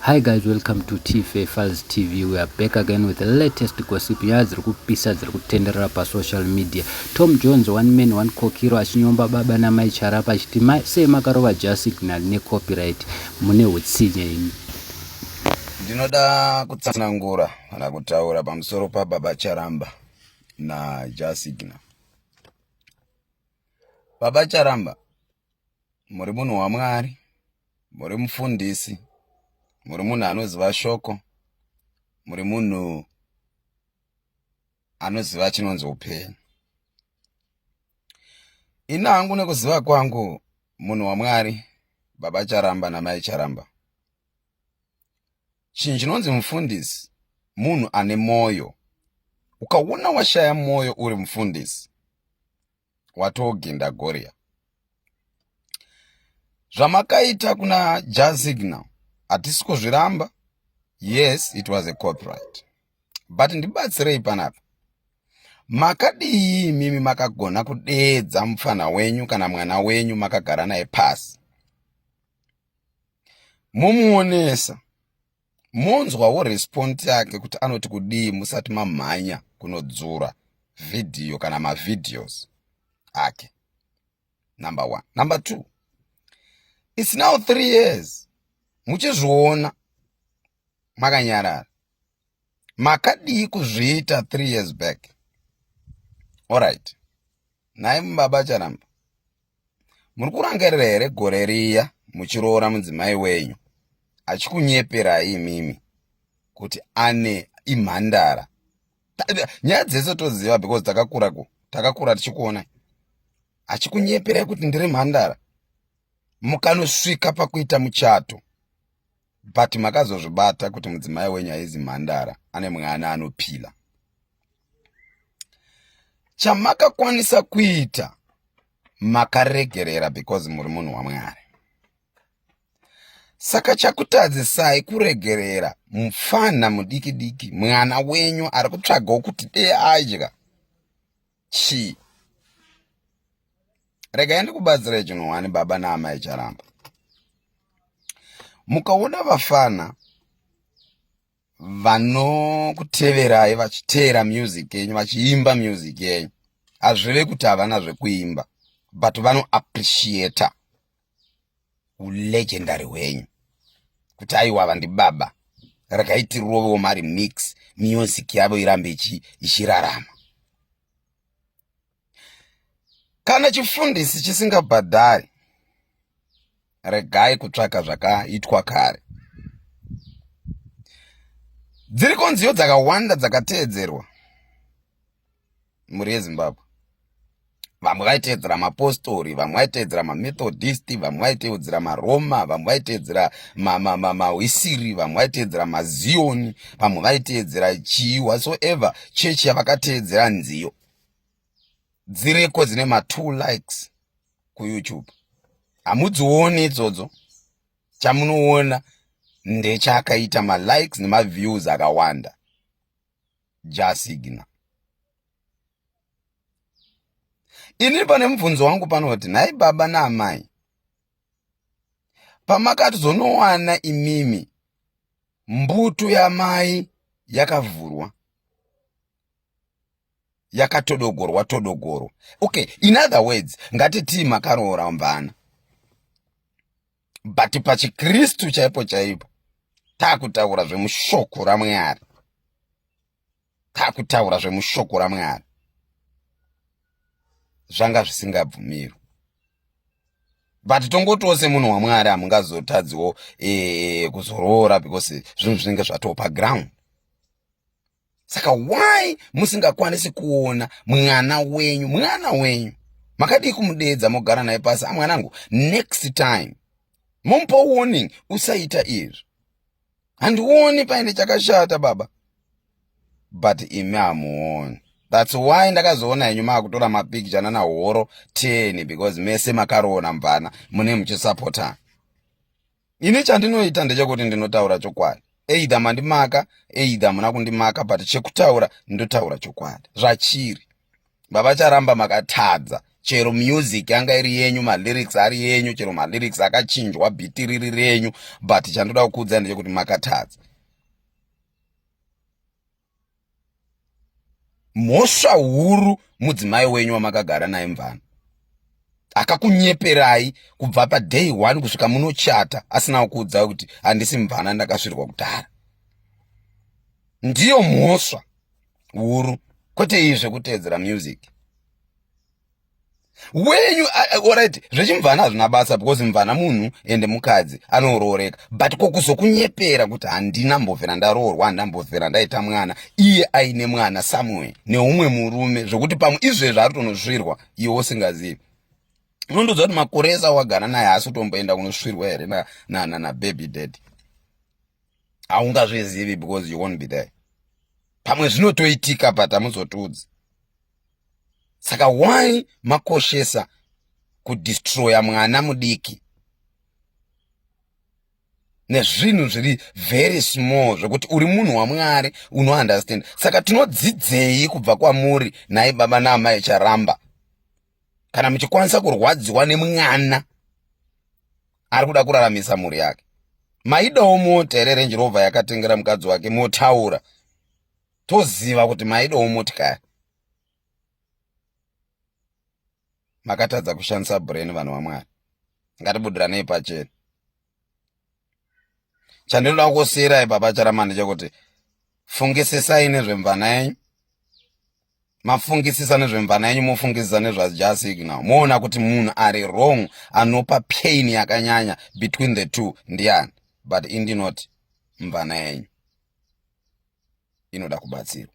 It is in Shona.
Hi guys, welcome to TFA Files TV. We are back again with the latest gossip ya ziri kupisa ziri kutenderera pa social media. Tom Jones, one man one kokiro achinyomba baba na Mai Charamba achiti sei makarova signal ne copyright munehutsinye imi. Ndinoda kutsanangura kana kutaura pamusoro pa Baba Charamba na signal. Baba Charamba muri munhu wa Mwari, muri mufundisi, muri munhu anoziva shoko, muri munhu anoziva chinonzi upenyu. Ina hangu nekuziva kwangu munhu wa Mwari, Baba Charamba na Mai Charamba, chinhu chinonzi mufundisi munhu ane moyo. Ukaona washaya moyo uri mufundisi, watoginda goria. Zvamakaita kuna signal hatisi kuzviramba. Yes, it was a copyright, but ndibatsirei panapa. Makadii mimi makagona kudeedza mufana wenyu kana mwana wenyu makagara naye pasi, mumuonesa, monzwawo response yake kuti anoti kudii musati mamhanya kunodzura video kana mavideos ake. Number 1. Number 2, it's now 3 years muchizviona makanyarara. Makadii kuzviita 3 years back? Alright, naye Baba Charamba, muri kurangarira here gore riya muchiroora mudzimai wenyu achikunyeperai imimi kuti ane imhandara? Nyaya dzese toziva because takakura tichikuona. Achikunyeperai kuti ndiri mhandara, mukanosvika pakuita muchato, but makazozvibata kuti mudzimai wenyu haizi mhandara, ane mwana anopila. Chamakakwanisa kuita makaregerera because muri munhu wa Mwari. Saka chakutadzisai kuregerera mufana mudiki diki, mwana wenyu ari kutsvagawo kuti dei adya chi. Regai ndikubatsirei chinhu wani baba na Mai Charamba. Mukaona vafana vanokuteverai vachiteera music yenyu, vachiimba music yenyu, hazvive kuti havana zvekuimba, but vano appreciate ulegendary hwenyu, kuti aiwa vandi baba, regai tirovewo mari mix, music yavo irambe ichirarama. Kana chifundisi chisingabhadhari, regai kutsvaka zvakaitwa kare. Dziriko nziyo dzakawanda dzakateedzerwa muri yeZimbabwe. Vamwe vaiteedzera mapostori, vamwe vaiteedzera mamethodist, vamwe vaiteedzera maroma, vamwe vaiteedzera mawisiri, vamwe vaiteedzera mazioni, vamwe vaiteedzera chii whatsoever chechi yavakateedzera nziyo. Dziriko dzine 2 likes kuYouTube. Hamudzioni idzodzo. Chamunoona ndechakaita likes nemaviews akawanda. Signal. Ini pane mubvunzo wangu panoti, nhai baba naamai, pamakatozonowana imimi mbutu yamai yakavhurwa, yakatodogorwa. Okay, in other words, ngatiti makaroora mbana, but pachikristu chaipo takutaura zvemushoko raMwari. Zvanga zvisingabvumirwi. But tongotose munhu wa Mwari hamungazotadziwo kuzoroora because zvinhu zvinenge zvatopa ground. Saka why musingakwanisi kuona mwana wenyu makadii kumudeedza mogara naye pasi? Mwanangu, next time mumpa warning, usaita izvi. Handioni paine chakashata baba, but imi hamuoni. That's why ndakazoona yenyu makutora mapicture nana horo 10 because mese makaroona mbana mune muchisupporta. Ini chandinoita ndechekuti ndinotaura chokwadi. Either mandimaka, either muna kundimaka, but chekutaura ndotaura chokwadi. Zvachiri Baba Charamba makatadza chero music yanga iri yenyu, malyrics ari yenyu, chero malyrics akachinjwa, biti riri renyu, but chandoda kukuudza ndechekuti makatadza. Mhosva huru mudzimai wenyu wamakagara naye mvana, akakunyeperai kubva paday 1 kusvika munochata asina kukuudza kuti handisi mvana ndakasvirirwa kudhara. Ndiyo mhosva huru, kwete izvi zvekuteedzera music wenyu. Alright, zvechimvana hazvina basa because mvana munhu ende mukadzi anorooreka, but kokuzokunyepera kuti handina mbovhera ndaroorwa, handambovhera ndaita mwana, iye aine mwana somewhere neumwe murume, zvokuti pamwe izvezvi ari kutonosvirwa iwe usingazivi. Unondoziva kuti makore ese wagara naye haasi kutomboenda kunosvirwa here na baby daddy. Haungazvizivi because you won't be there. Pamwe zvinotoitika but hamuzotudzi. Saka why makoshesa kudestroya mwana mudiki nezvinhu zviri very small zvokuti uri munhu waMwari unounderstand. Saka tinodzidzei kubva kwamuri nai baba naamai Charamba kana muchikwanisa kurwadziwa nemwana ari kuda kuraramisa mhuri yake? Maidawo mota here Range Rover yakatengera mukadzi wake, motaura toziva kuti maidawo motikari. Makatadza kushandisa brain vanhu vaMwari. Ngatibudiranei pachena. Chandinoda kukusiyirai baba Charamba ndechekuti fungisisai nezvemvana yenyu. Mafungisisa nezvemvana yenyu, mofungisisa nezvajasignal. Moona kuti munhu ari wrong, anopa pain yakanyanya between the two ndiani, but indinoti mvana yenyu inoda kubatsirwa.